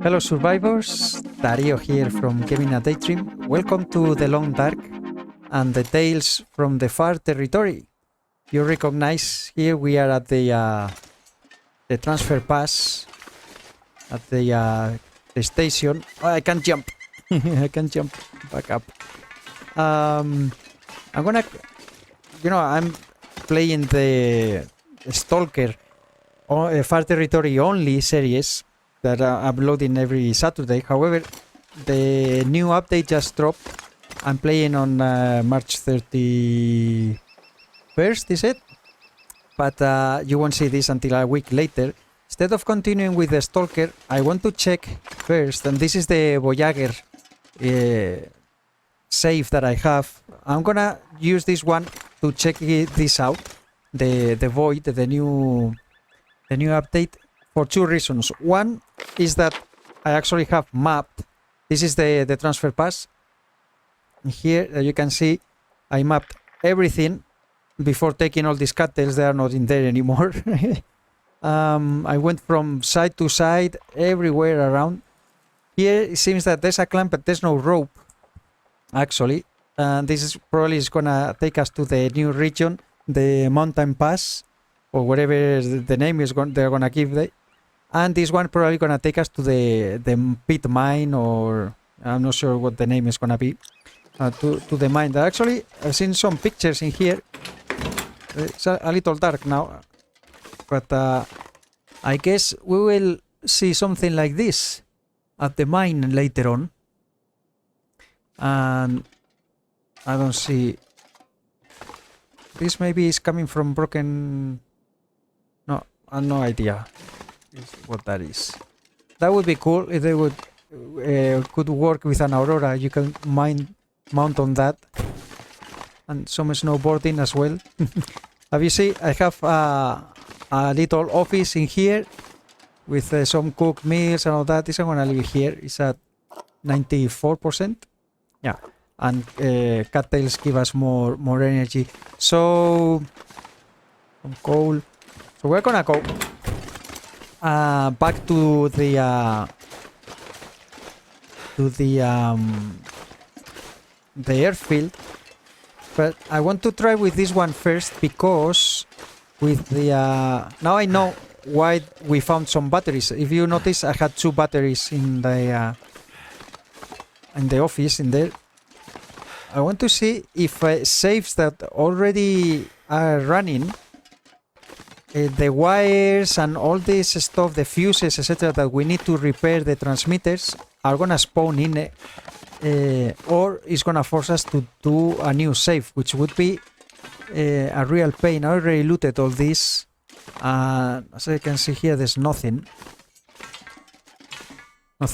Hello survivors, Dario here from Gaming a Daydream. Welcome to The Long Dark and the Tales from the Far Territory. You recognize here we are at the transfer pass at the station. Oh, I can't jump. I can't jump back up. I'm gonna, I'm playing the Stalker Far Territory only series that I'm uploading every Saturday. However, the new update just dropped. I'm playing on March 31st, is it? But you won't see this until a week later. Instead of continuing with the Stalker, I want to check first, and this is the Voyager save that I have. I'm gonna use this one to check this out, the Void, the new update, for two reasons. One is that I actually have mapped. This is the transfer pass. Here you can see I mapped everything before taking all these cattles. They are not in there anymore. I went from side to side, everywhere around. Here it seems that there's a clamp, but there's no rope, actually. And this is probably gonna take us to the new region, the mountain pass, or whatever the name is they're gonna give it. And this one probably gonna take us to the pit mine, or I'm not sure what the name is gonna be. To the mine. Actually, I've seen some pictures in here. It's a little dark now, but I guess we will see something like this at the mine later on. And I don't see. This maybe is coming from broken. No, I have no idea what that is. That would be cool if they would could work with an Aurora. You can mount on that, and some snowboarding as well. Have you seen? I have a little office in here with some cooked meals and all that. This I'm gonna leave here. It's at 94%. Yeah, and cattails give us more energy. So some coal. So we're gonna go back to the airfield, but I want to try with this one first, because with the now I know why we found some batteries. If you notice, I had two batteries in the office in there. I want to see if safes that already are running, the wires and all this stuff, the fuses, etc., that we need to repair the transmitters, are gonna spawn in it. Or it's gonna force us to do a new save, which would be a real pain. I already looted all this. As you can see here, there's nothing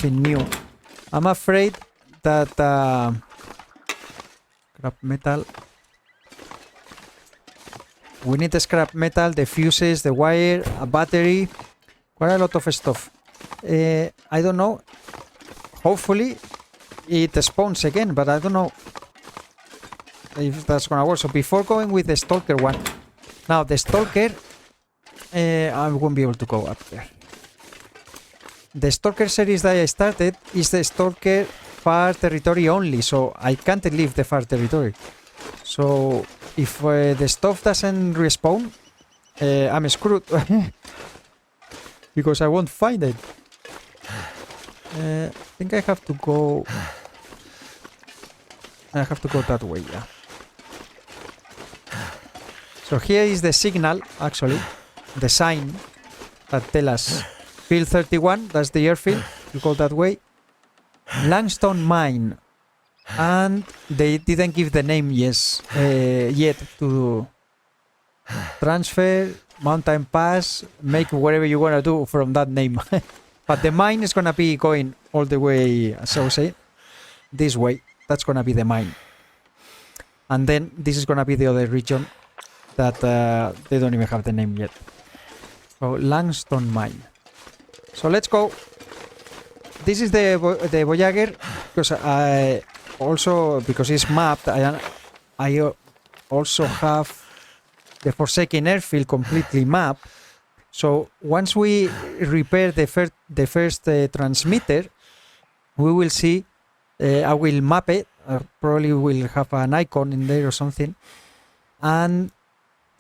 new. I'm afraid that scrap metal. We need the scrap metal, the fuses, the wire, a battery, quite a lot of stuff. I don't know. Hopefully it spawns again, but I don't know if that's gonna work. So before going with the Stalker one, now the Stalker, I won't be able to go up there. The Stalker series that I started is the Stalker Far Territory only, so I can't leave the Far Territory. So if the stuff doesn't respawn, I'm screwed. Because I won't find it. I think I have to go. I have to go that way, yeah. So here is the signal, actually, the sign that tell us Field 31. That's the airfield. You go that way. Langstone Mine, and they didn't give the name yet to transfer mountain pass. Make whatever you wanna do from that name. But the mine is gonna be going all the way, as I was saying, this way. That's gonna be the mine. And then this is gonna be the other region that they don't even have the name yet. So Langstone Mine. So let's go. This is the Voyager, because I also, because it's mapped, I also have the Forsaken Airfield completely mapped. So once we repair the first transmitter, we will see, I will map it, probably will have an icon in there or something, and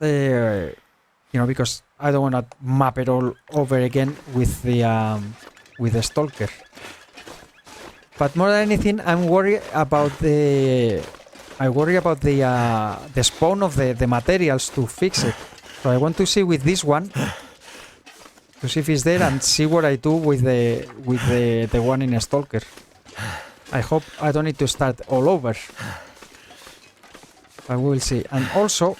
because I don't want to map it all over again with the stalker. But more than anything, I worry about the spawn of the materials to fix it. So I want to see with this one, to see if it's there, and see what I do with the one in a stalker. I hope I don't need to start all over. But we will see. And also,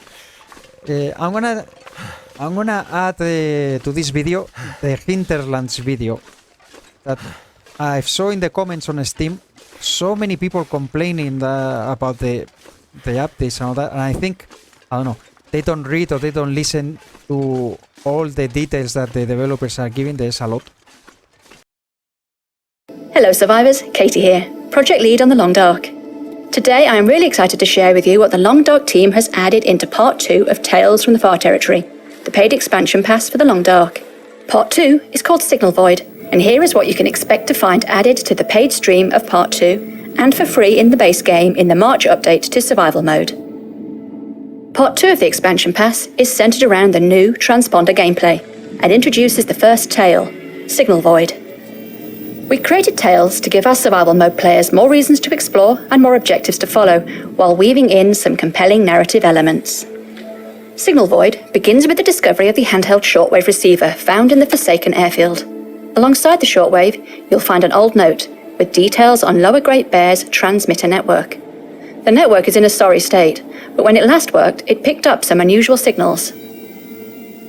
I'm gonna add to this video the hinterlands video that I saw in the comments on Steam. So many people complaining about the updates and all that, and I think, I don't know, they don't read or they don't listen to all the details that the developers are giving. There's a lot. Hello survivors, Katie here, project lead on the Long Dark. Today I am really excited to share with you what the Long Dark team has added into Part 2 of Tales from the Far Territory, the paid expansion pass for the Long Dark. Part 2 is called Signal Void, and here is what you can expect to find added to the paid stream of Part 2 and for free in the base game in the March update to Survival Mode. Part 2 of the expansion pass is centered around the new transponder gameplay and introduces the first tale, Signal Void. We created tales to give our survival mode players more reasons to explore and more objectives to follow, while weaving in some compelling narrative elements. Signal Void begins with the discovery of the handheld shortwave receiver found in the Forsaken airfield. Alongside the shortwave, you'll find an old note with details on Lower Great Bear's transmitter network. The network is in a sorry state, but when it last worked, it picked up some unusual signals.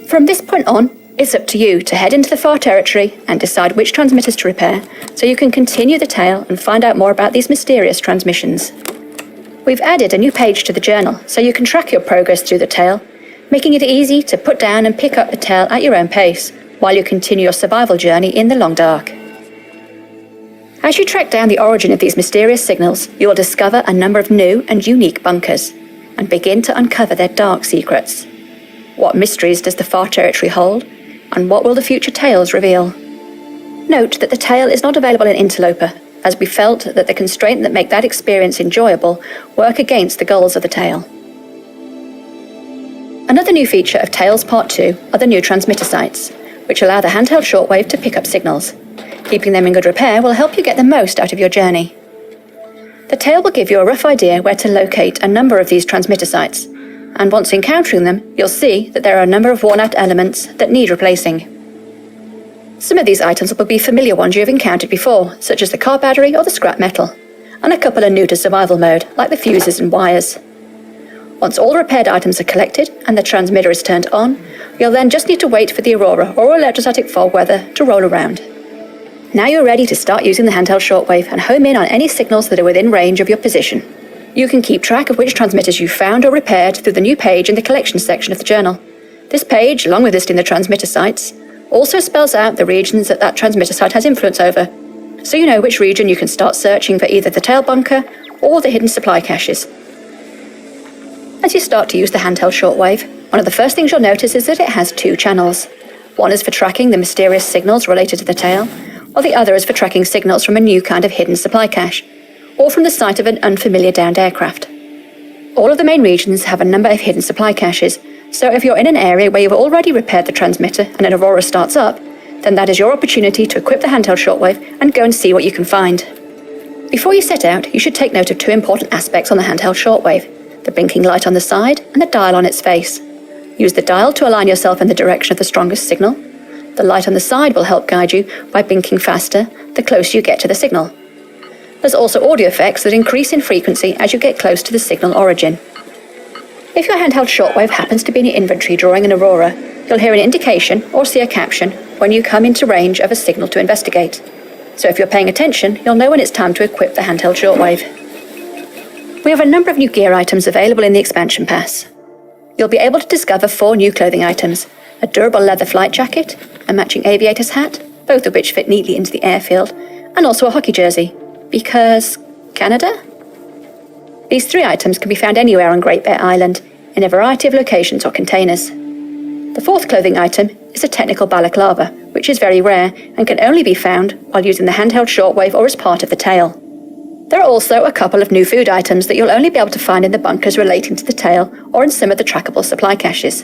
From this point on, it's up to you to head into the Far Territory and decide which transmitters to repair, so you can continue the tale and find out more about these mysterious transmissions. We've added a new page to the journal, so you can track your progress through the tale, making it easy to put down and pick up the tale at your own pace, while you continue your survival journey in the Long Dark. As you track down the origin of these mysterious signals, you will discover a number of new and unique bunkers, and begin to uncover their dark secrets. What mysteries does the Far Territory hold, and what will the future tales reveal? Note that the tale is not available in Interloper, as we felt that the constraints that make that experience enjoyable work against the goals of the tale. Another new feature of Tales Part 2 are the new transmitter sites, which allow the handheld shortwave to pick up signals. Keeping them in good repair will help you get the most out of your journey. The tale will give you a rough idea where to locate a number of these transmitter sites, and once encountering them, you'll see that there are a number of worn-out elements that need replacing. Some of these items will be familiar ones you have encountered before, such as the car battery or the scrap metal, and a couple are new to survival mode, like the fuses and wires. Once all repaired items are collected and the transmitter is turned on, you'll then just need to wait for the aurora or electrostatic fog weather to roll around. Now you're ready to start using the handheld shortwave and home in on any signals that are within range of your position. You can keep track of which transmitters you've found or repaired through the new page in the collection section of the journal. This page, along with listing the transmitter sites, also spells out the regions that transmitter site has influence over, so you know which region you can start searching for either the tail bunker or the hidden supply caches. As you start to use the handheld shortwave, one of the first things you'll notice is that it has two channels. One is for tracking the mysterious signals related to the tail, while the other is for tracking signals from a new kind of hidden supply cache, or from the site of an unfamiliar downed aircraft. All of the main regions have a number of hidden supply caches, so if you're in an area where you've already repaired the transmitter and an aurora starts up, then that is your opportunity to equip the handheld shortwave and go and see what you can find. Before you set out, you should take note of two important aspects on the handheld shortwave: the blinking light on the side and the dial on its face. Use the dial to align yourself in the direction of the strongest signal. The light on the side will help guide you by blinking faster the closer you get to the signal. There's also audio effects that increase in frequency as you get close to the signal origin. If your handheld shortwave happens to be in your inventory during an aurora, you'll hear an indication or see a caption when you come into range of a signal to investigate. So if you're paying attention, you'll know when it's time to equip the handheld shortwave. We have a number of new gear items available in the expansion pass. You'll be able to discover 4 new clothing items: a durable leather flight jacket, a matching aviator's hat, both of which fit neatly into the airfield, and also a hockey jersey. Because Canada? These 3 items can be found anywhere on Great Bear Island, in a variety of locations or containers. The 4th clothing item is a technical balaclava, which is very rare and can only be found while using the handheld shortwave or as part of the tail. There are also a couple of new food items that you'll only be able to find in the bunkers relating to the tail or in some of the trackable supply caches.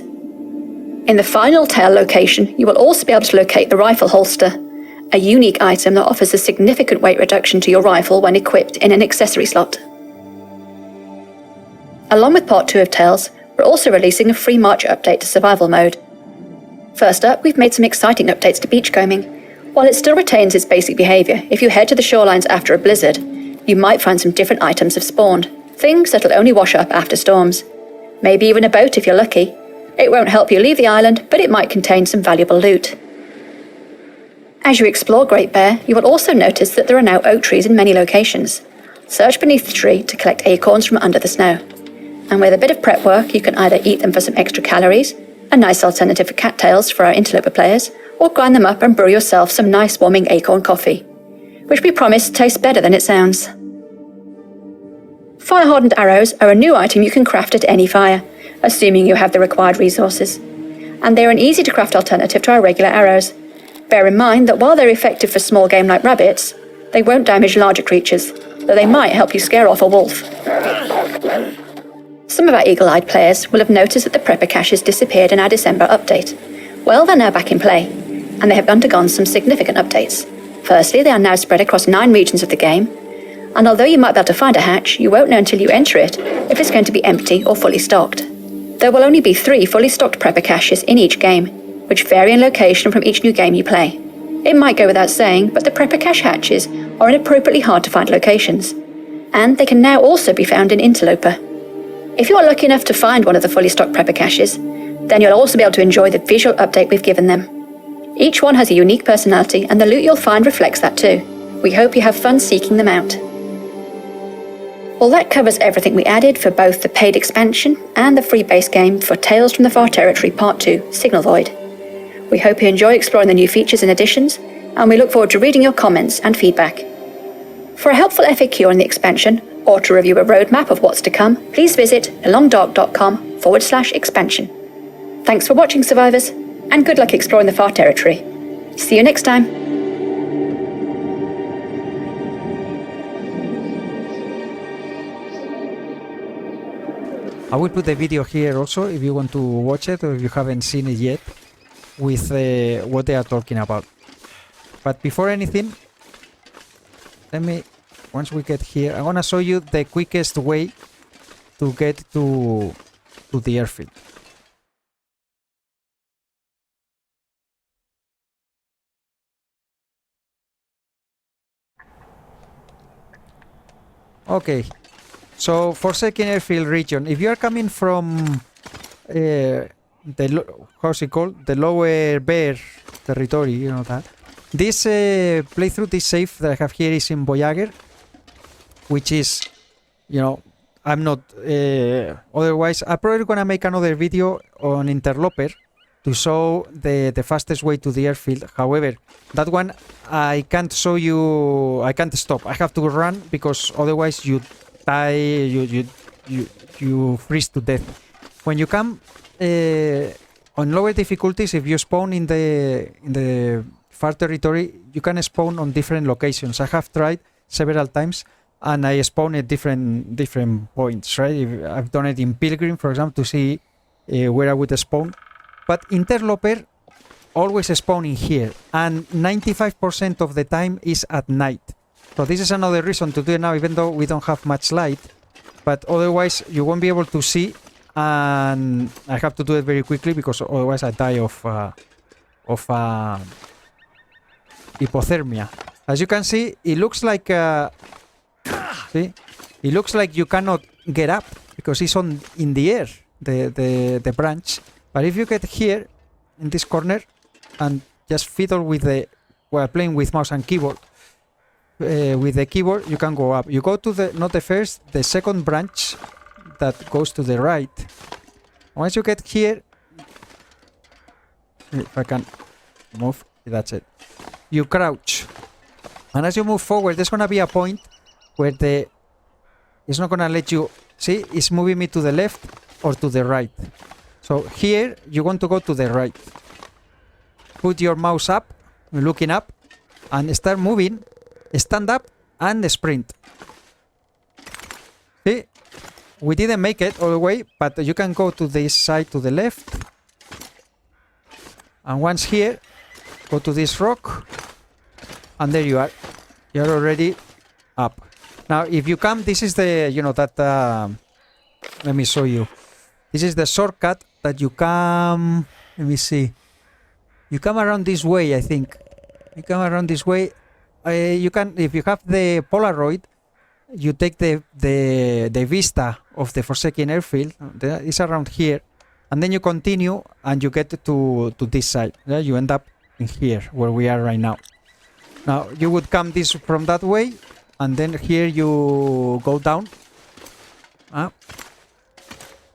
In the final tail location, you will also be able to locate the rifle holster, a unique item that offers a significant weight reduction to your rifle when equipped in an accessory slot. Along with Part 2 of Tales, we're also releasing a free March update to Survival Mode. First up, we've made some exciting updates to beachcombing. While it still retains its basic behaviour, if you head to the shorelines after a blizzard, you might find some different items have spawned, things that'll only wash up after storms. Maybe even a boat if you're lucky. It won't help you leave the island, but it might contain some valuable loot. As you explore Great Bear, you will also notice that there are now oak trees in many locations. Search beneath the tree to collect acorns from under the snow. And with a bit of prep work, you can either eat them for some extra calories, a nice alternative for cattails for our interloper players, or grind them up and brew yourself some nice warming acorn coffee, which we promise tastes better than it sounds. Fire-hardened arrows are a new item you can craft at any fire, assuming you have the required resources. And they're an easy-to-craft alternative to our regular arrows. Bear in mind that while they're effective for small game like rabbits, they won't damage larger creatures, though they might help you scare off a wolf. Some of our eagle-eyed players will have noticed that the prepper caches disappeared in our December update. Well, they're now back in play, and they have undergone some significant updates. Firstly, they are now spread across 9 regions of the game, and although you might be able to find a hatch, you won't know until you enter it if it's going to be empty or fully stocked. There will only be 3 fully stocked prepper caches in each game, which vary in location from each new game you play. It might go without saying, but the prepper cache hatches are in appropriately hard to find locations, and they can now also be found in Interloper. If you are lucky enough to find one of the fully stocked prepper caches, then you'll also be able to enjoy the visual update we've given them. Each one has a unique personality, and the loot you'll find reflects that too. We hope you have fun seeking them out. Well, that covers everything we added for both the paid expansion and the free base game for Tales from the Far Territory Part 2, Signal Void. We hope you enjoy exploring the new features and additions, and we look forward to reading your comments and feedback. For a helpful FAQ on the expansion, or to review a roadmap of what's to come, please visit alongdark.com/expansion. Thanks for watching, survivors, and good luck exploring the Far Territory. See you next time. I will put the video here also if you want to watch it or if you haven't seen it yet with what they are talking about. But before anything, once we get here, I'm gonna show you the quickest way to get to the airfield. Okay. So, Forsaken Airfield region, if you are coming from how's it called? The lower Bear territory, you know that. This playthrough, this save that I have here is in Voyager, which is, you know, I'm not, otherwise, I'm probably gonna make another video on Interloper to show the fastest way to the airfield. However, that one, I can't show you, I can't stop. I have to run because otherwise you die, you freeze to death. When you come on lower difficulties, if you spawn in the far territory, you can spawn on different locations. I have tried several times, and I spawn at different points. Right, I've done it in Pilgrim, for example, to see where I would spawn. But Interloper always spawn in here, and 95% of the time is at night. So this is another reason to do it now, even though we don't have much light. But otherwise, you won't be able to see, and I have to do it very quickly because otherwise I die of hypothermia. As you can see, it looks like see, it looks like you cannot get up because it's in the air, the branch. But if you get here in this corner and just fiddle with while playing with mouse and keyboard. With the keyboard, you can go up. You go to not the first, the second branch that goes to the right. Once you get here, if I can move, that's it. You crouch, and as you move forward, there's gonna be a point where it's not gonna let you see. It's moving me to the left or to the right. So here you want to go to the right. put your mouse up, looking up, and start moving, stand up, and sprint. See? We didn't make it all the way, but you can go to this side to the left. And once here, go to this rock. And there you are. You're already up. Now, if you come, this is the, you know, that... let me show you. This is the shortcut that you come... Let me see. You come around this way, I think. You come around this way. You can, if you have the Polaroid, you take the vista of the Forsaken airfield. It's around here. And then you continue and you get to this side. Yeah? You end up in here, where we are right now. Now, you would come this from that way. And then here you go down.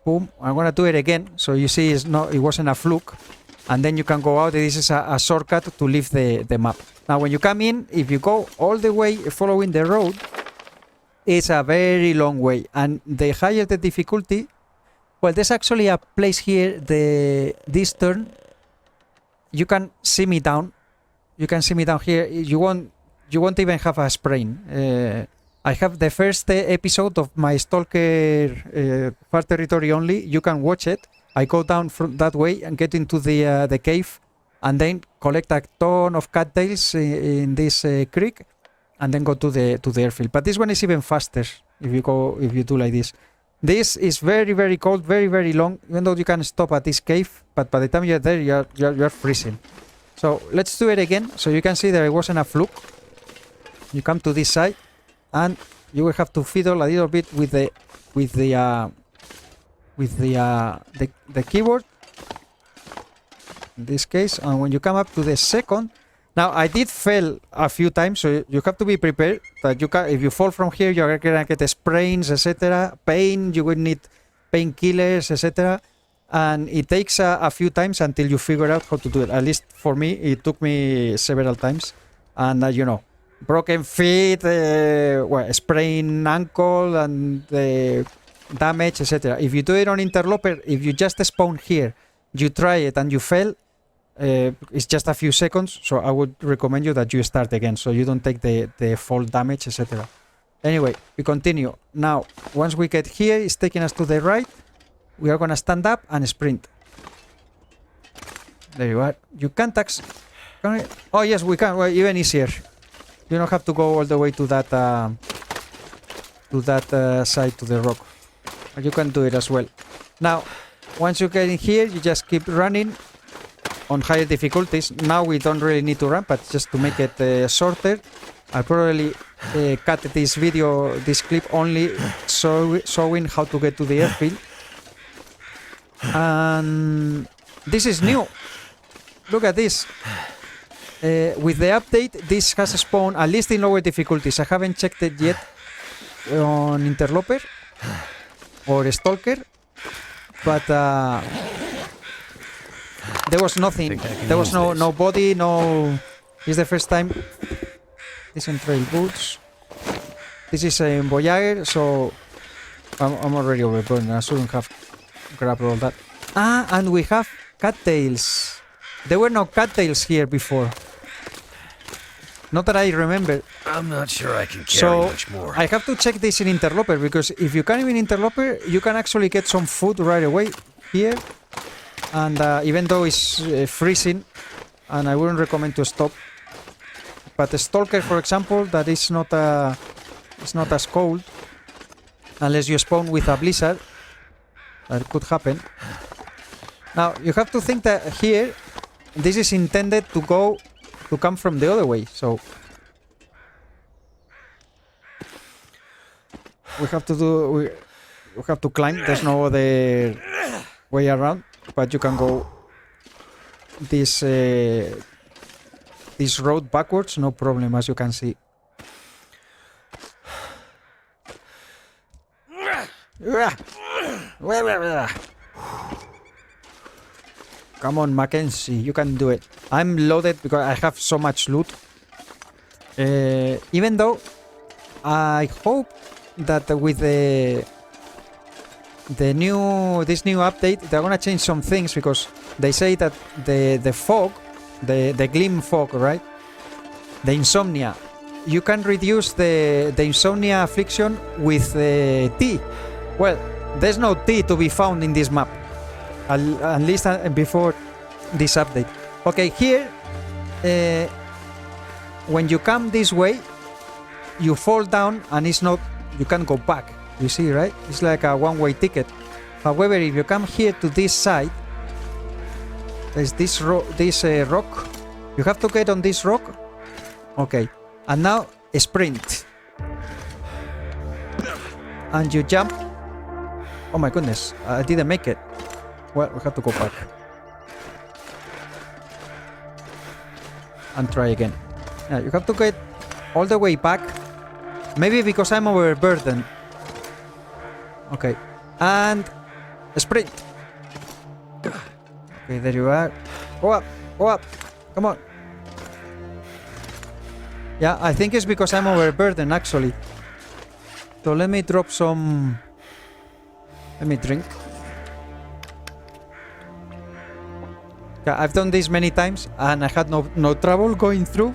Boom. I'm gonna do it again. So you see it wasn't a fluke. And then you can go out. This is a shortcut to leave the map. Now, when you come in, if you go all the way following the road, it's a very long way. And the higher the difficulty, well, there's actually a place here, this turn. You can see me down. You can see me down here. You won't even have a sprain. I have the first episode of my Stalker Far Territory Only. You can watch it. I go down from that way and get into the cave, and then collect a ton of cattails in this creek, and then go to the airfield. But this one is even faster if you do like this. This is very, very cold, very, very long. Even though you can stop at this cave, but by the time you're there, you're freezing. So let's do it again, so you can see that it wasn't a fluke. You come to this side, and you will have to fiddle a little bit with the keyboard in this case. And when you come up to the second, now I did fail a few times, so you have to be prepared that if you fall from here, you're gonna get sprains, etc., pain. You will need painkillers, etc., and it takes a few times until you figure out how to do it. At least for me, it took me several times, and you know, broken feet, sprained ankle, and damage, etc. If you do it on Interloper, if you just spawn here, you try it and you fail, it's just a few seconds, so I would recommend you that you start again, so you don't take the fall damage, etc. Anyway, we continue. Now, once we get here, it's taking us to the right. We are gonna stand up and sprint. There you are. You can't oh yes, we can. Well, even easier. You don't have to go all the way to that side, to the rock. You can do it as well. Now, once you get in here, you just keep running on higher difficulties. Now we don't really need to run, but just to make it shorter, I'll probably cut this clip only showing how to get to the airfield. And this is new. Look at this. With the update, this has spawned, at least in lower difficulties. I haven't checked it yet on Interloper or Stalker, but there was nothing. There was no body, no... It's the first time. Decent trail boots. This is a Voyager, so I'm already overburdened. I shouldn't have grabbed all that. And we have cattails. There were no cattails here before. Not that I remember. I'm not sure I can carry much more. I have to check this in Interloper, because if you can in Interloper, you can actually get some food right away here. And even though it's freezing, and I wouldn't recommend to stop. But the Stalker, for example, that is not it's not as cold, unless you spawn with a blizzard. That could happen. Now you have to think that here, this is intended to come from the other way, so we have to climb. There's no other way around, but you can go this road backwards, no problem, as you can see. Come on, Mackenzie, you can do it. I'm loaded because I have so much loot. Even though I hope that with this new update, they're gonna change some things, because they say that the fog the gleam fog, right? The insomnia. You can reduce the insomnia affliction with tea. Well, there's no tea to be found in this map, at least before this update. Okay, here, when you come this way, you fall down and it's not, you can't go back. You see, right? It's like a one-way ticket. However, if you come here to this side, there's this rock. You have to get on this rock. Okay, and now sprint, and you jump. Oh my goodness, I didn't make it. Well, we have to go back and try again. Yeah, you have to get all the way back. Maybe because I'm overburdened. Okay, and sprint. Okay, there you are. Go up, go up. Come on. Yeah, I think it's because I'm overburdened, actually. So let me drop some... Let me drink. Yeah, I've done this many times, and I had no trouble going through.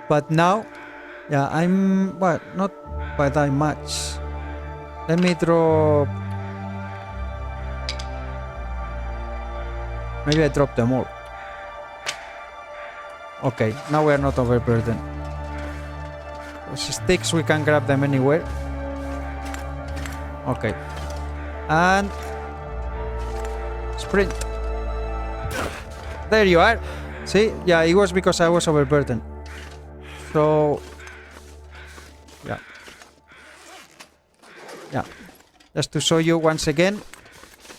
But now, yeah, I'm... Well, not by that much. Let me drop... Maybe I dropped them all. Okay, now we are not overburdened. Those sticks, we can grab them anywhere. Okay. And... sprint. There you are. See? Yeah, it was because I was overburdened. So... yeah. Yeah. Just to show you once again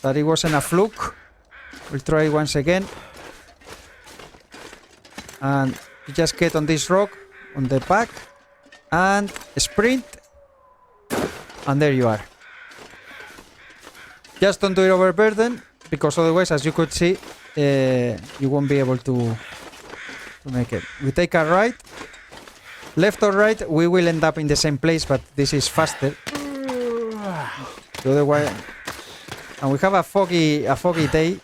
that it wasn't a fluke. We'll try it once again. And you just get on this rock, on the back, and sprint. And there you are. Just don't do it overburden, because otherwise, as you could see, you won't be able to make it. We take a right. Left or right, we will end up in the same place, but this is faster. The other way. And we have a foggy day.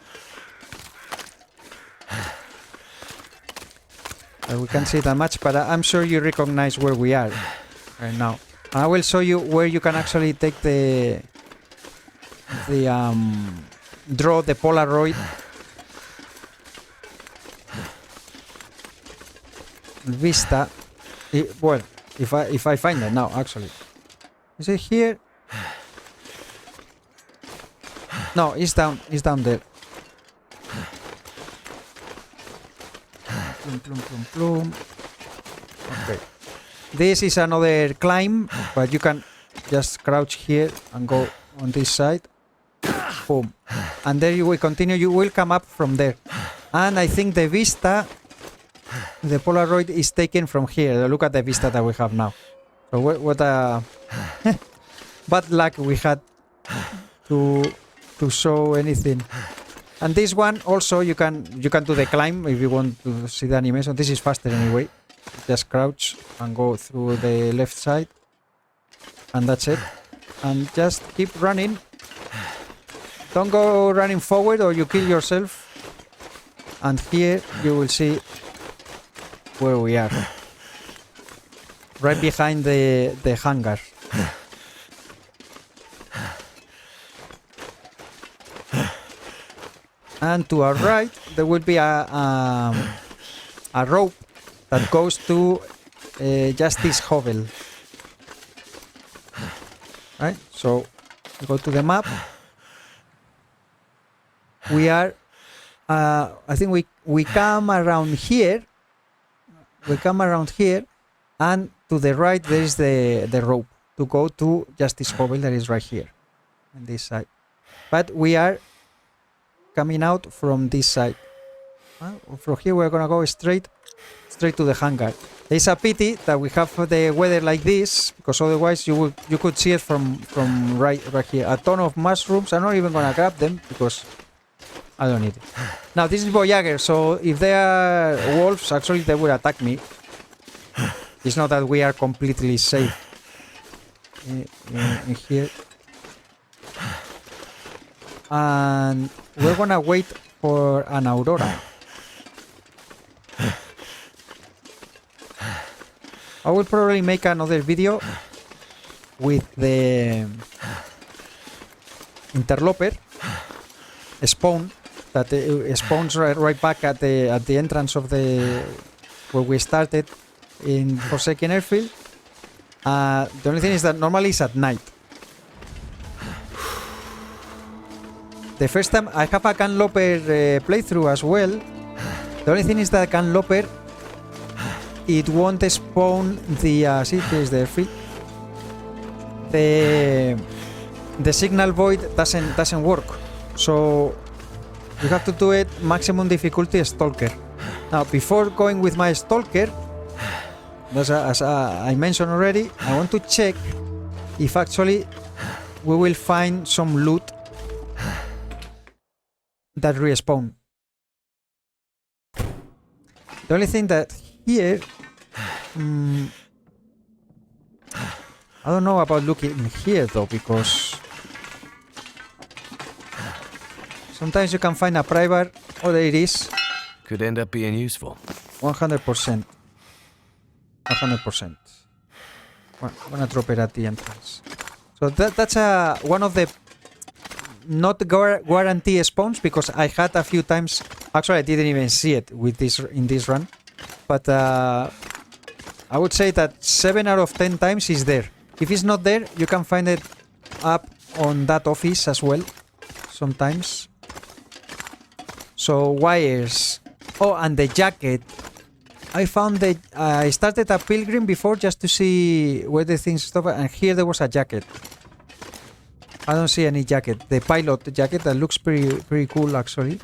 We can't see that much, but I'm sure you recognize where we are right now. I will show you where you can actually take draw the Polaroid vista. Well, if I find it now, actually, is it here? No, it's down there. Plum, plum, plum, plum. Okay. This is another climb, but you can just crouch here and go on this side. Boom. And there you will continue. You will come up from there. And I think the vista, the Polaroid is taken from here. Look at the vista that we have now. So what a bad luck we had to show anything. And this one also you can do the climb if you want to see the animation. This is faster anyway. Just crouch and go through the left side, and that's it. And just keep running. Don't go running forward or you kill yourself. And here you will see where we are. Right behind the hangar. And to our right, there will be a rope that goes to Justice Hovel. Right? So, go to the map. We are... I think we come around here. We come around here. And to the right, there is the rope to go to Justice Hovel that is right here. On this side. But we are... coming out from this side. From here we're gonna go straight to the hangar. It's a pity that we have the weather like this, because otherwise you could see it from right here. A ton of mushrooms. I'm not even gonna grab them because I don't need it. Now this is Voyager, so if they are wolves, actually they will attack me. It's not that we are completely safe in here. And we're gonna wait for an aurora. I will probably make another video with the interloper spawn that spawns right back at the entrance of the where we started in Forsaken Airfield. The only thing is that normally it's at night. The first time I have a Canloper playthrough as well. The only thing is that Canloper, it won't spawn the see, here's the airfield. The signal void doesn't work, so you have to do it maximum difficulty Stalker. Now, before going with my Stalker, as I mentioned already, I want to check if actually we will find some loot that respawn. The only thing that here, I don't know about looking here though, because sometimes you can find a private. Oh, there it is. Could end up being useful. 100%. 100%. Well, I'm gonna drop it at the entrance. So that's one of the not guarantee spawns, because I had a few times. Actually, I didn't even see it with this in this run, but I would say that 7 out of 10 times is there. If it's not there, you can find it up on that office as well sometimes. So wires. Oh, and the jacket. I found that I started a pilgrim before just to see where the things stop, and here there was a jacket. I don't see any jacket. The pilot jacket that looks pretty cool actually.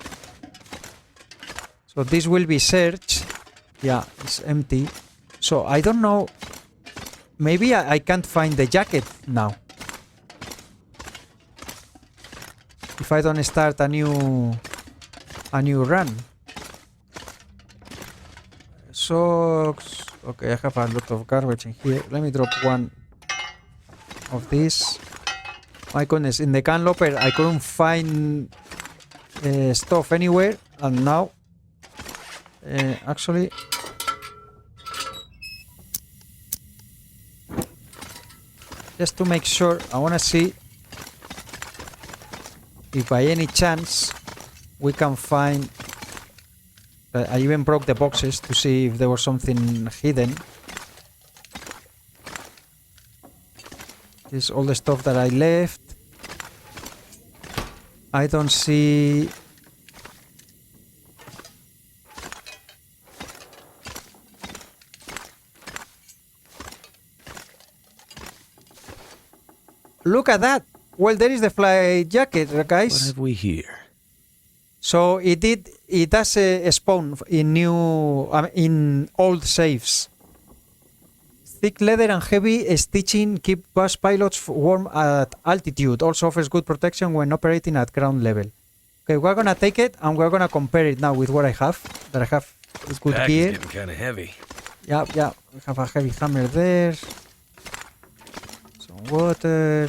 So this will be searched. Yeah, it's empty. So I don't know. Maybe I can't find the jacket now. If I don't start a new run. Socks. Okay, I have a lot of garbage in here. Let me drop one of these. My goodness, in the Canloper I couldn't find stuff anywhere, and now actually just to make sure, I want to see if by any chance we can find. I even broke the boxes to see if there was something hidden. This is all the stuff that I left. I don't see. Look at that! Well, there is the flight jacket, guys. What have we here? So it does spawn in in old safes. Thick leather and heavy stitching keep bus pilots warm at altitude. Also offers good protection when operating at ground level. Okay, we're gonna take it and we're gonna compare it now with what I have. That I have is good Back gear. is getting kind of heavy. Yeah. We have a heavy hammer there. Some water.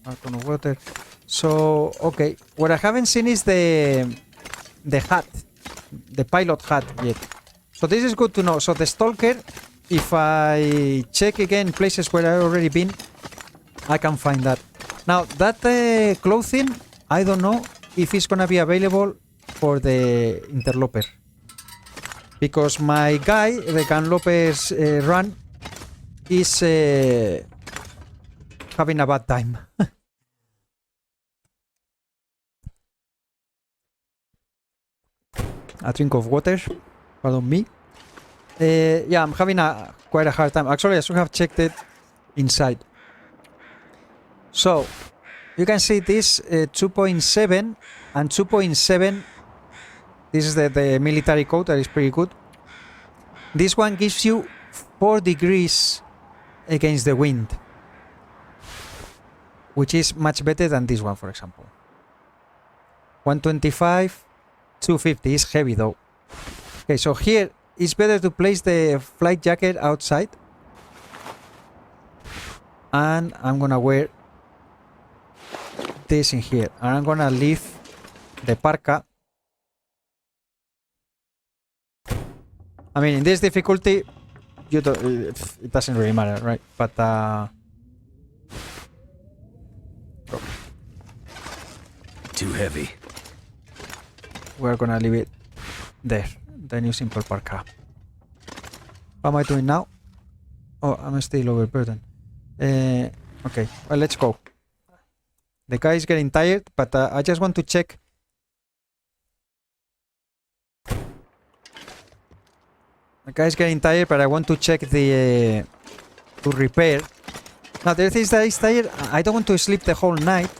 A ton of water. So, okay. What I haven't seen is the hat. The pilot hat yet. So this is good to know. So the Stalker, if I check again places where I've already been, I can find that. Now, that clothing, I don't know if it's gonna be available for the interloper. Because my guy, the Canloper's run, is having a bad time. A drink of water, pardon me. Yeah, I'm having quite a hard time. Actually, I should have checked it inside. So, you can see this 2.7 and 2.7. This is the military code, that is pretty good. This one gives you 4 degrees against the wind, which is much better than this one, for example. 125, 250 is heavy though. Okay, so here it's better to place the flight jacket outside, and I'm gonna wear this in here, and I'm gonna leave the parka. I mean, in this difficulty you don't, it doesn't really matter, right? But Too heavy. we're gonna leave it there. The new simple parka. What am I doing now? Oh, I'm still overburdened. Okay, well, let's go. The guy is getting tired, but I just want to check. The guy is getting tired, but I want to check the to repair. Now, the thing is that he's tired. I don't want to sleep the whole night.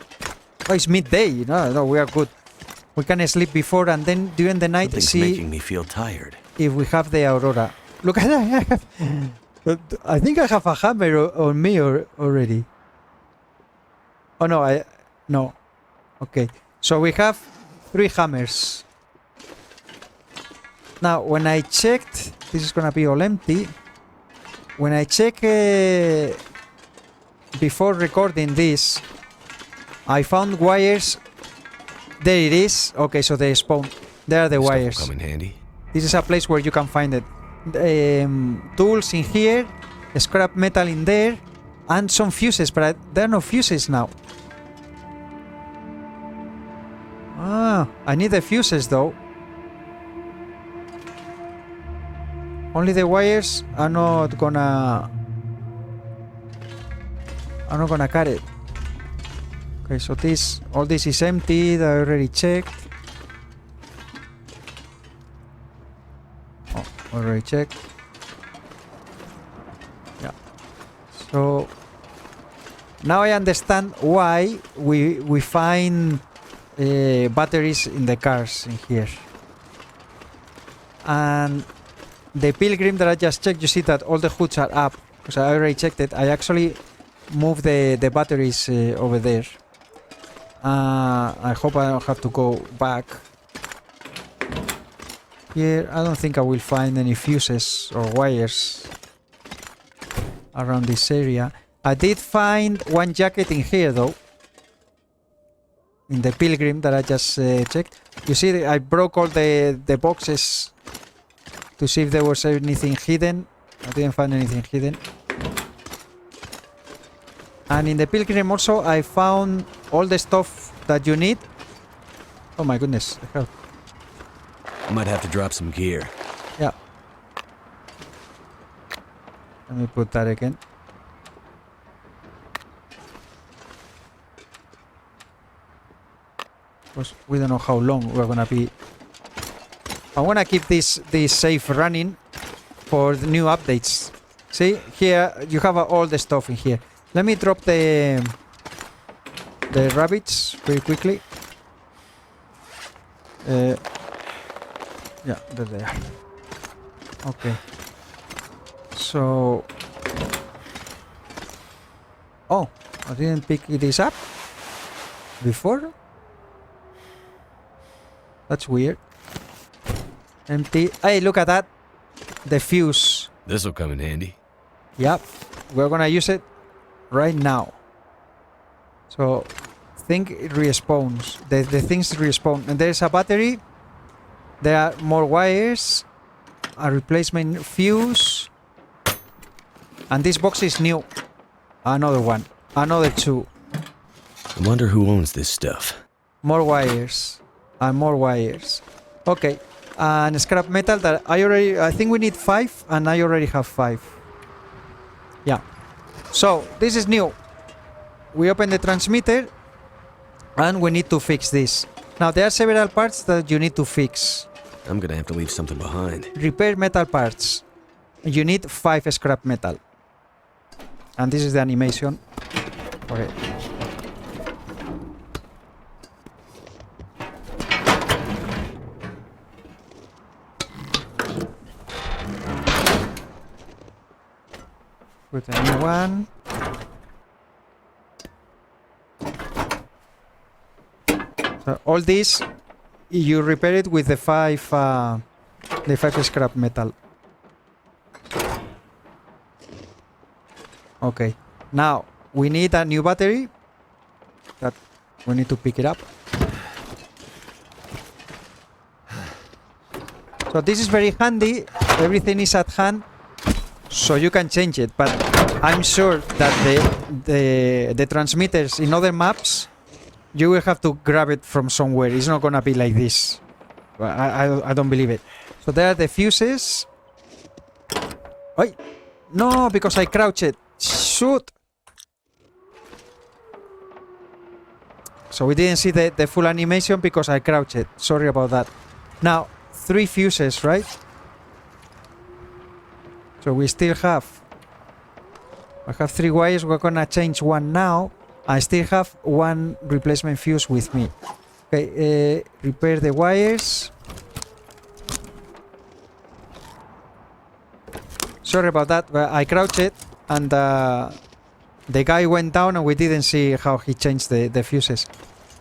Oh, it's midday. No, we are good. We can sleep before and then during the night Something's see making me feel tired. if we have the aurora. Look at that. I think I have a hammer on me already. Oh no, no. Okay, so we have 3 hammers. Now, when I checked, this is gonna be all empty. When I check before recording this, I found wires. There it is. Okay, so they spawn. There are the This stuff will wires. come in handy. This is a place where you can find it. Tools in here, scrap metal in there, and some fuses, but there are no fuses now. Ah, I need the fuses though. Only the wires are not gonna cut it. Okay, so all this is empty. I already checked. Oh, already checked. Yeah. So now I understand why we find batteries in the cars in here. And the pilgrim that I just checked, you see that all the hoods are up because I already checked it. I actually moved the batteries over there. I hope I don't have to go back. Here, I don't think I will find any fuses or wires around this area. I did find one jacket in here though. In the pilgrim that I just checked. You see, I broke all the boxes to see if there was anything hidden. I didn't find anything hidden. And in the pilgrim also, I found all the stuff that you need. Oh my goodness. I might have to drop some gear. Yeah. Let me put that again. Because we don't know how long we're gonna be. I wanna keep this safe running for the new updates. See, here you have all the stuff in here. Let me drop the rabbits very quickly. Yeah, there they are. Okay. So, oh, I didn't pick this up before. That's weird. Empty. Hey, look at that. The fuse. This'll come in handy. Yep. We're gonna use it right now. So, think it respawns. The things respawn. And there's a battery. There are more wires. A replacement fuse. And this box is new. Another one. Another 2. I wonder who owns this stuff. More wires. And more wires. Okay. And scrap metal that I think we need 5 and I already have 5. Yeah. So this is new. We open the transmitter and we need to fix this. Now there are several parts that you need to fix. I'm gonna have to leave something behind. Repair metal parts. You need 5 scrap metal. And this is the animation. Okay. Put a new one. So all this, you repair it with the 5 scrap metal. Okay. Now we need a new battery. That we need to pick it up. So this is very handy. Everything is at hand. so you can change it, but I'm sure that the transmitters in other maps, you will have to grab it from somewhere. It's not gonna be like this. I don't believe it. So there are the fuses. Oi! No, because I crouched. Shoot! So we didn't see the full animation because I crouched. Sorry about that. Now, 3 fuses, right? So we still have... I have 3 wires. We're gonna change one now. I still have 1 replacement fuse with me. Okay, repair the wires. Sorry about that, but I crouched and the guy went down and we didn't see how he changed the fuses.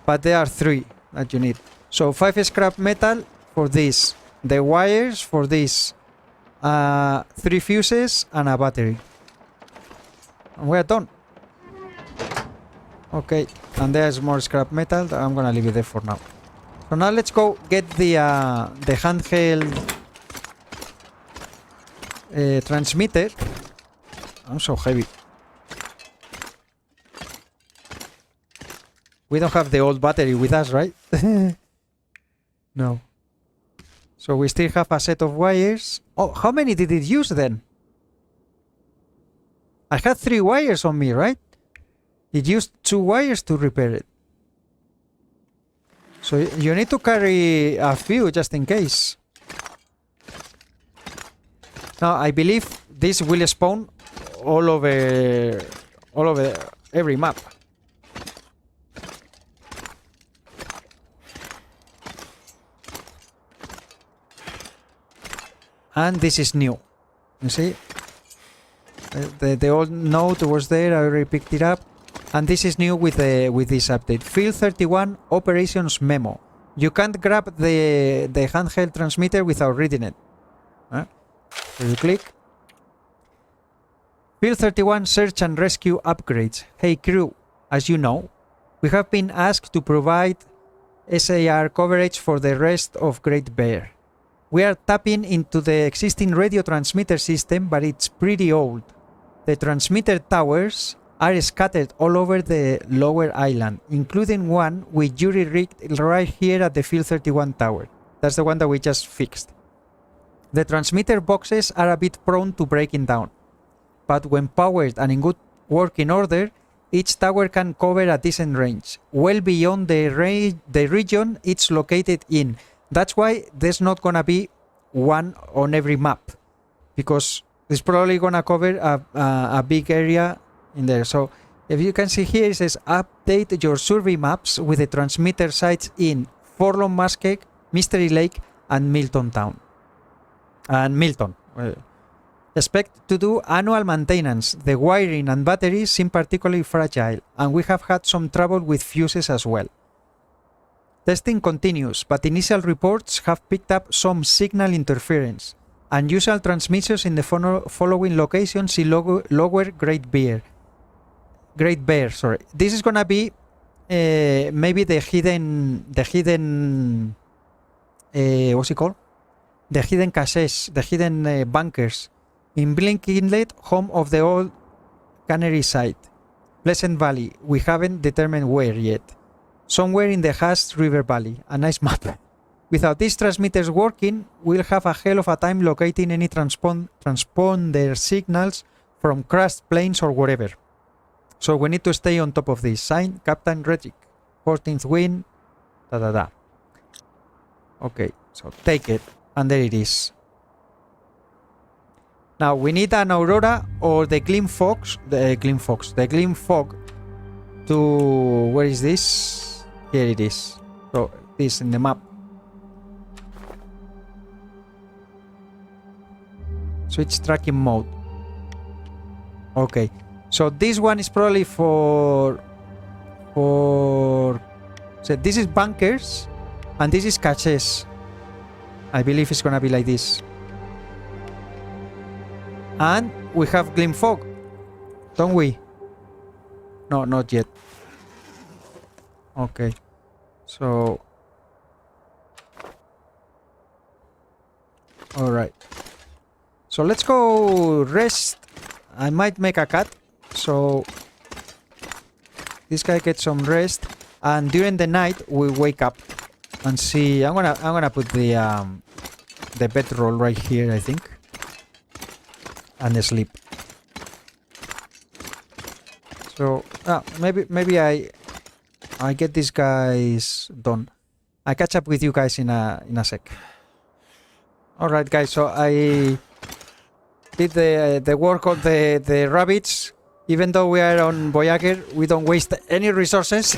But there are 3 that you need. So 5 scrap metal for this. The wires for this. 3 fuses and a battery. And we're done. Okay, and there's more scrap metal. I'm gonna leave it there for now. So now let's go get the handheld transmitter. I'm so heavy. We don't have the old battery with us, right? No. So we still have a set of wires. Oh, how many did it use then? I had 3 wires on me, right? It used 2 wires to repair it. So you need to carry a few just in case. Now I believe this will spawn all over every map. And this is new. You see? The old note was there, I already picked it up. And this is new with this update. Field 31 Operations Memo. You can't grab the handheld transmitter without reading it. So you click. Field 31 Search and Rescue Upgrades. Hey crew, as you know, we have been asked to provide SAR coverage for the rest of Great Bear. We are tapping into the existing radio transmitter system, but it's pretty old. The transmitter towers are scattered all over the lower island, including one with jury rigged right here at the Field 31 tower. That's the one that we just fixed. The transmitter boxes are a bit prone to breaking down, but when powered and in good working order, each tower can cover a decent range, well beyond the region it's located in. That's why there's not gonna be one on every map, because it's probably gonna cover a big area in there. So if you can see here, it says update your survey maps with the transmitter sites in Forlorn Muskeg, Mystery Lake, and Milton Town. And Milton. Expect to do annual maintenance. The wiring and batteries seem particularly fragile, and we have had some trouble with fuses as well. Testing continues, but initial reports have picked up some signal interference. Unusual transmissions in the following locations in lower Great Bear. This is gonna be maybe the hidden what's it called? The hidden caches, the hidden bunkers in Blink Inlet, home of the old cannery site. Pleasant Valley, we haven't determined where yet. Somewhere in the Haast River Valley, a nice map. Without these transmitters working, we'll have a hell of a time locating any transponder signals from crashed planes or whatever. So we need to stay on top of this. Sign, Captain Reddick, 14th Wing, Okay, so take it, and there it is. Now we need an Aurora or the Gleam Fog to... where is this? Here it is. So this in the map. Switch tracking mode. Okay, so this one is probably for so this is bunkers and this is caches. I believe it's gonna be like this. And we have Gleam Fog, don't we? No, not yet. Okay, so all right. So let's go rest. I might make a cut. So this guy gets some rest. And during the night we wake up and see. I'm gonna put the bedroll right here, I think. And sleep. So maybe I get these guys done. I catch up with you guys in a sec. All right, guys. So I did the work on the rabbits. Even though we are on Voyager, we don't waste any resources.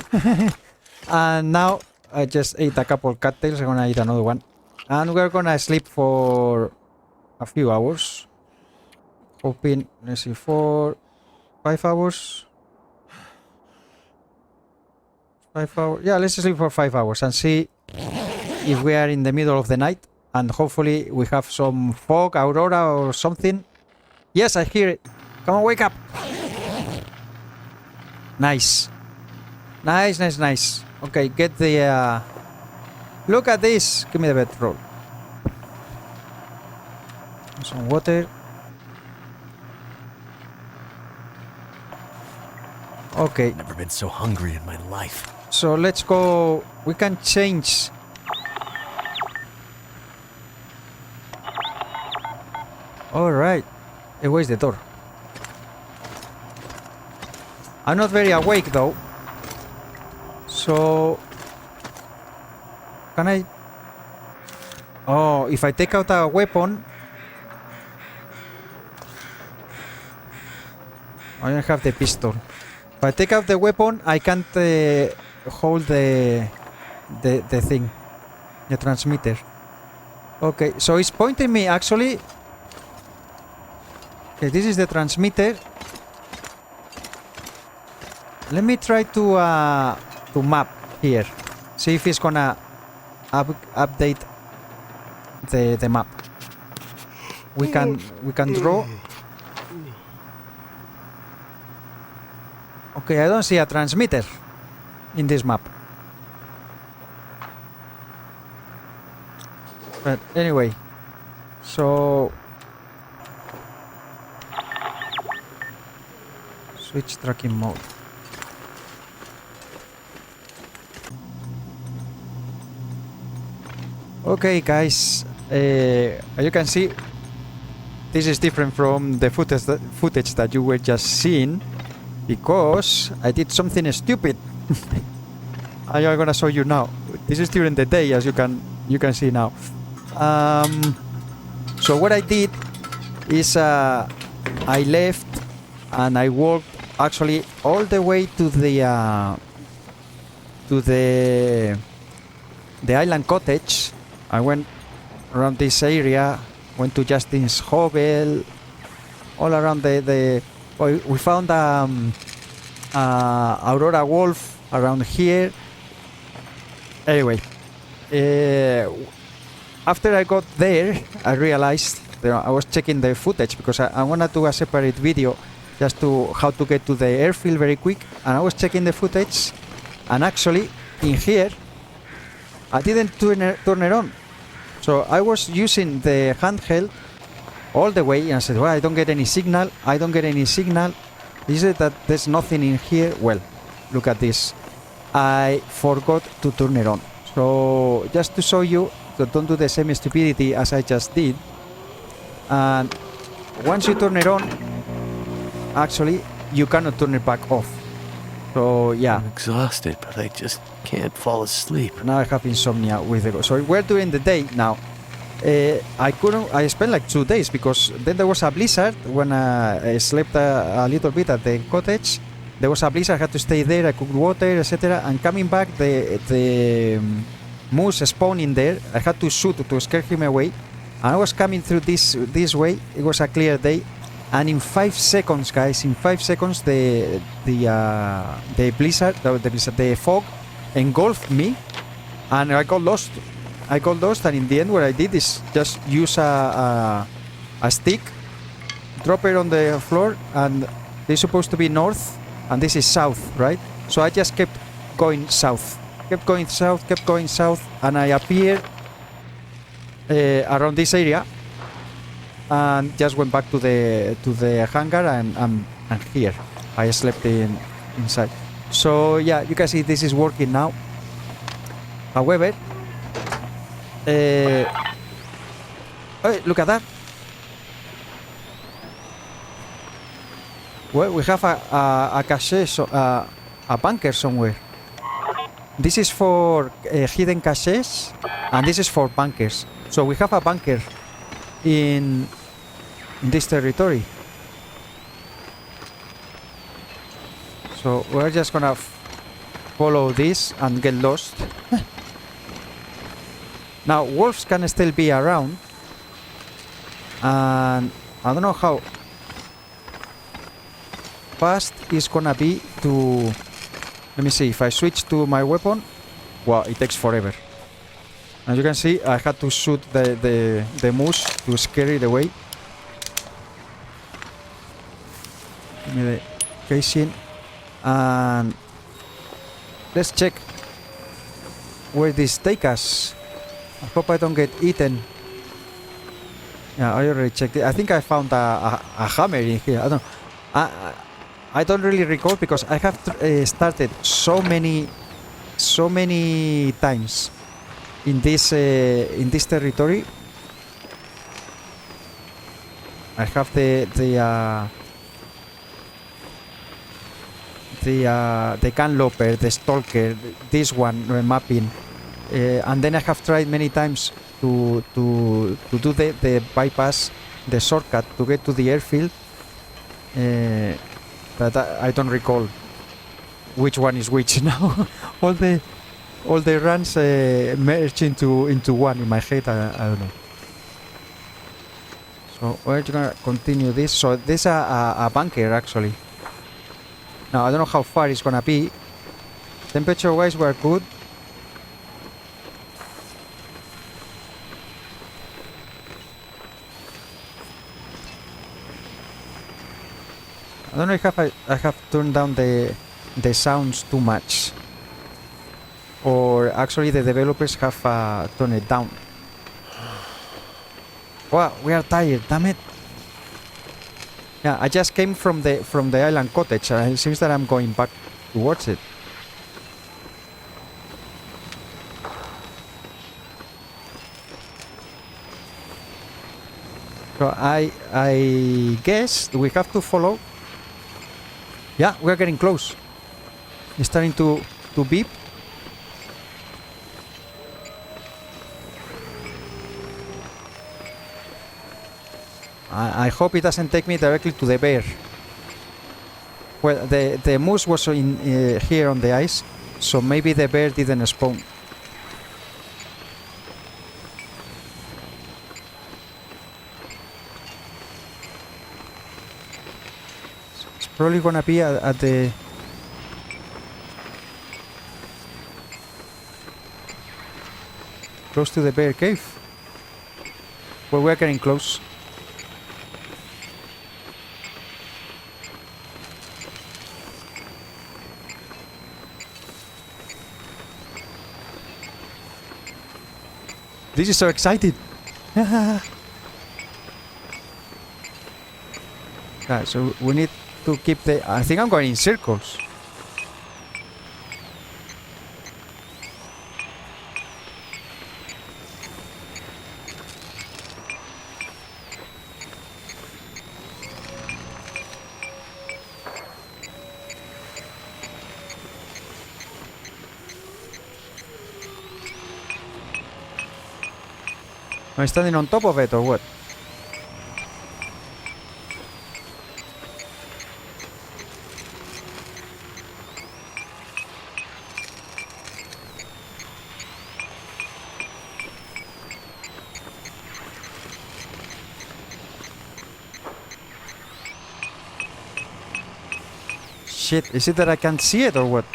And now I just ate a couple cattails. I'm gonna eat another one, and we're gonna sleep for a few hours. Hoping, let's see, 5 hours. 5 hours. Yeah, let's sleep for 5 hours and see if we are in the middle of the night. And hopefully we have some fog, aurora or something. Yes, I hear it. Come on, wake up. Nice. Nice. Okay, get the... Look at this. Give me the bedroll. Some water. Okay. Never been so hungry in my life. So let's go. We can change. Alright. Hey, where's the door? I'm not very awake though. So can I... Oh, if I take out a weapon, I don't have the pistol. If I take out the weapon, I can't hold the thing, the transmitter. Okay, so it's pointing me actually. Okay, this is the transmitter. Let me try to map here. See if it's gonna update the map. We can draw. Okay, I don't see a transmitter in this map. But anyway, so switch tracking mode. Okay, guys, as you can see, this is different from the footage that you were just seeing, because I did something stupid. I'm gonna show you now. This is during the day, as you can see now. So what I did is I left and I walked actually all the way to the island cottage. I went around this area, went to Justin's hovel, all around we found Aurora wolf around here. Anyway, after I got there, I realized that I was checking the footage because I wanted to do a separate video just to how to get to the airfield very quick, and I was checking the footage, and actually in here I didn't turn it on. So I was using the handheld all the way, and I said, well, I don't get any signal. Is it that there's nothing in here? Well, look at this. I forgot to turn it on. So just to show you, so don't do the same stupidity as I just did. And once you turn it on, actually, you cannot turn it back off. So yeah. I'm exhausted, but I just can't fall asleep. Now I have insomnia with the... So we're doing the day now. I spent like 2 days because then there was a blizzard when I slept a little bit at the cottage. There was a blizzard, I had to stay there, I cooked water, etc. And coming back, the moose spawned in there. I had to shoot to scare him away. And I was coming through this way. It was a clear day. And in 5 seconds, guys, the blizzard, the fog engulfed me, and I got lost. And in the end, what I did is just use a stick, drop it on the floor, and this is supposed to be north, and this is south, right? So I just kept going south, and I appeared around this area. and just went back to the hangar and here. I slept inside. So yeah, you can see this is working now. However, hey, look at that. Well, we have a cache, a bunker somewhere. This is for hidden caches, and this is for bunkers. So we have a bunker in this territory. So we're just gonna follow this and get lost. Now wolves can still be around, and I don't know how fast it's gonna be to... Let me see, if I switch to my weapon, wow, it takes forever. As you can see, I had to shoot the moose to scare it away. Give me the casing, and let's check where this takes us. I hope I don't get eaten. Yeah, I already checked it. I think I found a hammer in here. I don't. I don't really recall because I have started so many times in this territory. I have the canloper, the stalker, this one mapping, and then I have tried many times to do the bypass, the shortcut to get to the airfield. But I don't recall which one is which now. all the runs merge into one in my head. I don't know. So we're gonna continue this. So this is a bunker actually. Now I don't know how far it's gonna be. Temperature wise we're good. I don't know if I have turned down the sounds too much, or actually the developers have turned it down. Wow, we are tired, damn it. Yeah, I just came from the island cottage, and it seems that I'm going back towards it. So I guess we have to follow. Yeah, we're getting close. It's starting to beep. I hope it doesn't take me directly to the bear. Well, the moose was in here on the ice, so maybe the bear didn't spawn. Probably gonna be at the close to the bear cave. Well, we're getting close. This is so exciting. Yeah, so we need to keep the... I think I'm going in circles. Am I standing on top of it or what? Shit, is it that I can't see it or what?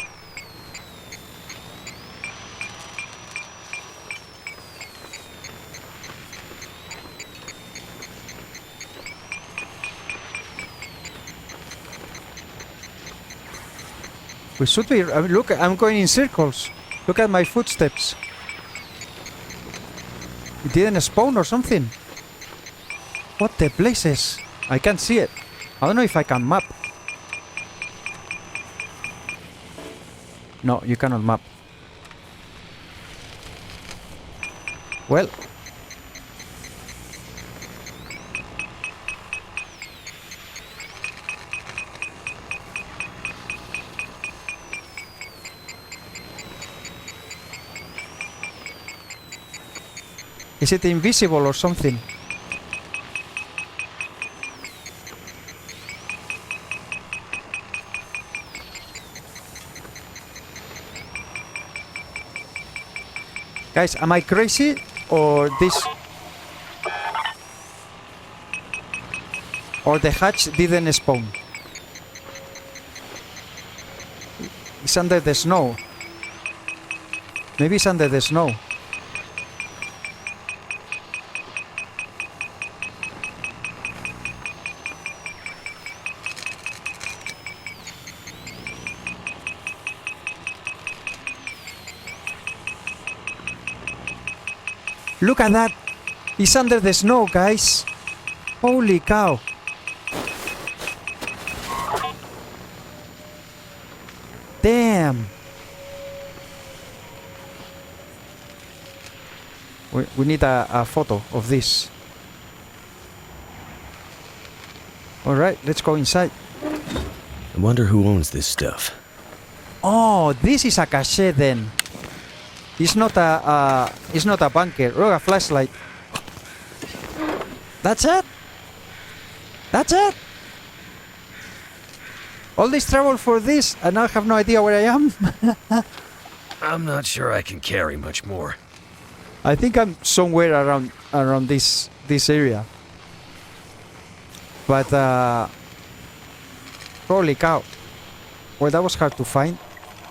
We should be... I mean, look, I'm going in circles. Look at my footsteps. It didn't spawn or something. What the places? I can't see it. I don't know if I can map. No, you cannot map. Well. Is it invisible or something? Guys, am I crazy or this? Or the hatch didn't spawn? It's under the snow. Maybe it's under the snow. Look at that! It's under the snow, guys! Holy cow! Damn! We need a photo of this. Alright, let's go inside. I wonder who owns this stuff. Oh, this is a cache then. It's not a bunker. Oh, a flashlight. That's it? That's it? All this trouble for this, and I have no idea where I am? I'm not sure I can carry much more. I think I'm somewhere around this area. But holy cow. Well, that was hard to find.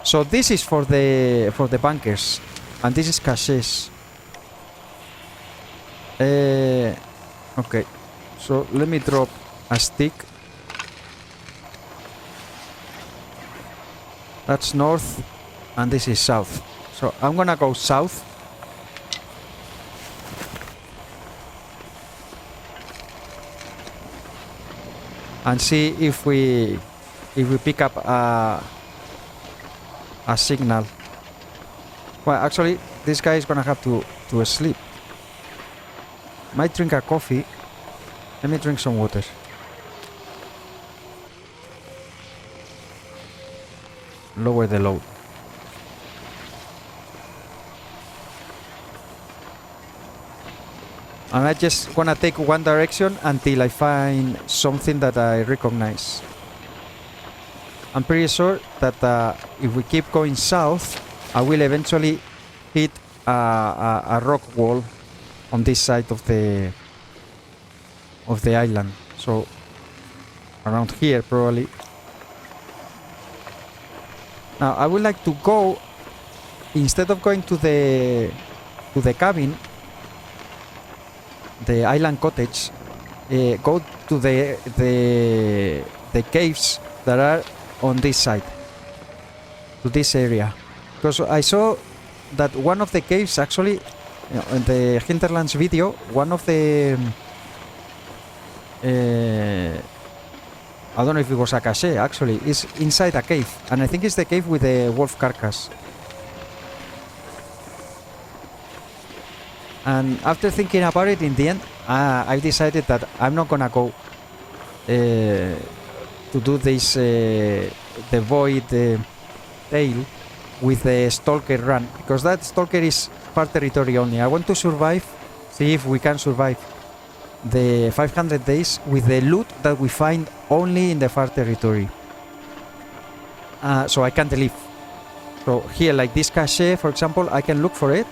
So this is for the bunkers. And this is caches. Okay. So let me drop a stick. That's north. And this is south. So I'm gonna go south. And see if we pick up a signal. Well, actually, this guy is gonna have to sleep. Might drink a coffee. Let me drink some water. Lower the load. And I just gonna take one direction until I find something that I recognize. I'm pretty sure that if we keep going south, I will eventually hit a rock wall on this side of the island. So around here probably. Now I would like to go, instead of going to the cabin, the island cottage, go to the caves that are on this side, to this area, because I saw that one of the caves actually, in the Hinterlands video, one of the I don't know if it was a cache actually, is inside a cave, and I think it's the cave with the wolf carcass. And after thinking about it, in the end, I decided that I'm not gonna go to do this the void tail with the stalker run, because that stalker is far territory only. I want to survive, see if we can survive the 500 days with the loot that we find only in the far territory. So I can't leave. So here, like this cache, for example, I can look for it.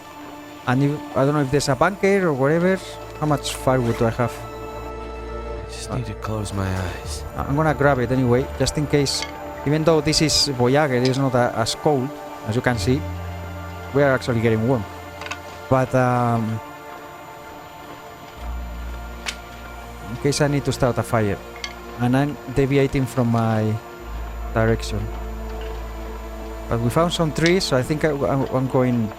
And I don't know if there's a bunker or whatever. How much firewood do I have? I just need to close my eyes. I'm gonna grab it anyway, just in case. Even though this is Voyager, it's not as cold, as you can see. We are actually getting warm. But in case I need to start a fire. And I'm deviating from my direction. But we found some trees, so I think I'm going...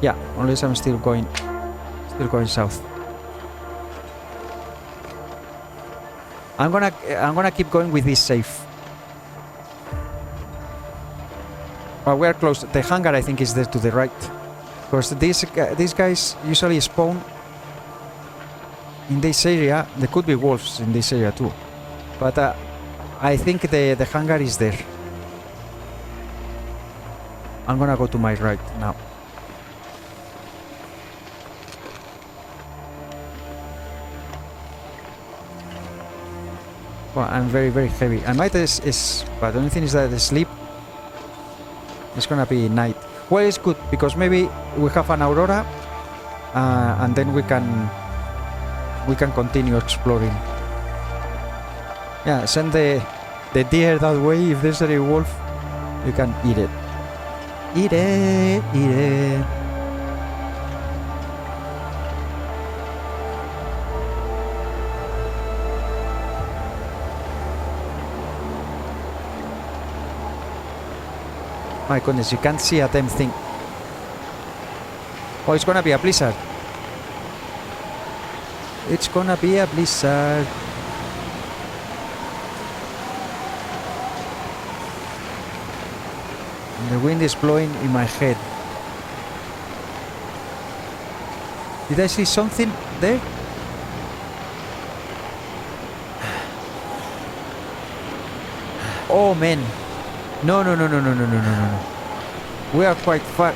Yeah, unless I'm still going south. I'm gonna keep going with this safe. Well, we're close. The hangar, I think, is there to the right. Because these guys usually spawn in this area. There could be wolves in this area too. But I think the hangar is there. I'm gonna go to my right now. Well, I'm very, very heavy. I might but the only thing is that the sleep is gonna be night. Well, it's good because maybe we have an aurora, and then we can continue exploring. Yeah, send the deer that way. If there's a wolf, you can eat it. Eat it, eat it. My goodness, you can't see a damn thing. Oh, it's gonna be a blizzard. It's gonna be a blizzard. And the wind is blowing in my head. Did I see something there? Oh man. No. We are quite far.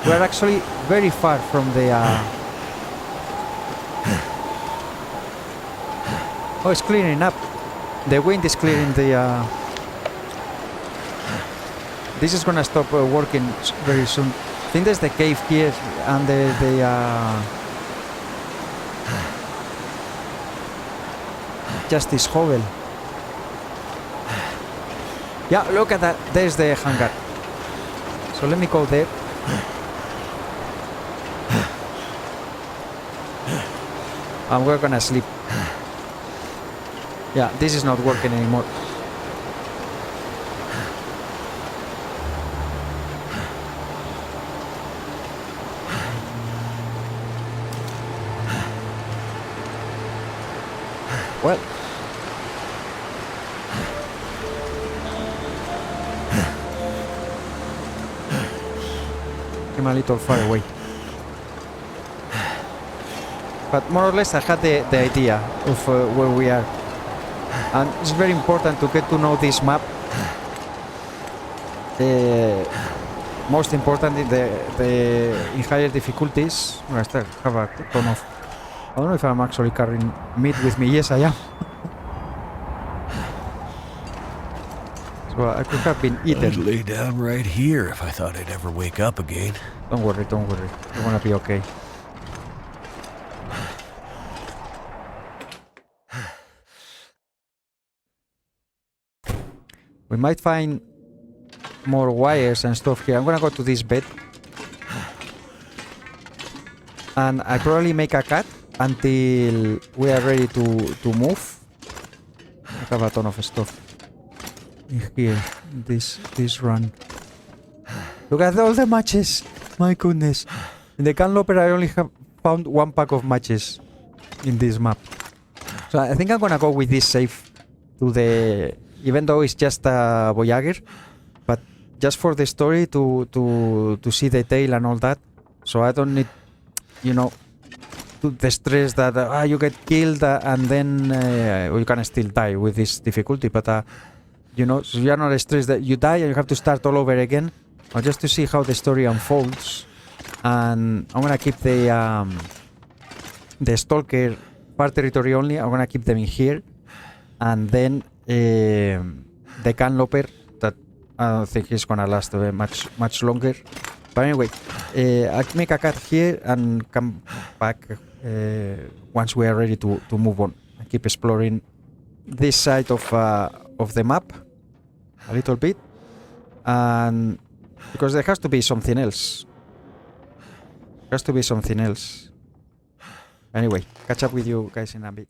We are actually very far from the... Oh, it's clearing up. The wind is clearing the... This is gonna stop working very soon. I think there's the cave here and just this hovel. Yeah, look at that. There's the hangar. So let me go there. And we're gonna sleep. Yeah, this is not working anymore. Well, I'm a little far away. But more or less I had the idea of where we are. And it's very important to get to know this map. Most importantly, in higher difficulties. I still have a ton of... I don't know if I'm actually carrying meat with me. Yes, I am. So I could have been eaten. I'd lay down right here if I thought I'd ever wake up again. Don't worry. You're gonna be okay. We might find more wires and stuff here. I'm gonna go to this bed. And I probably make a cut until we are ready to move. I have a ton of stuff in here. This run. Look at all the matches. My goodness. In the can loper I only have found one pack of matches in this map. So I think I'm gonna go with this safe to the... Even though it's just a Voyager, but just for the story to see the tail and all that. So I don't need, you know, the stress that you get killed and then you can still die with this difficulty. But you know, so you're not stressed that you die and you have to start all over again. Or just to see how the story unfolds. And I'm gonna keep the Stalker part territory only. I'm gonna keep them in here, and then the can loper that I don't think is gonna last much longer. But anyway, I'll make a cut here and come back once we are ready to move on. I keep exploring this side of the map a little bit, and because there has to be something else. Anyway, catch up with you guys in a bit.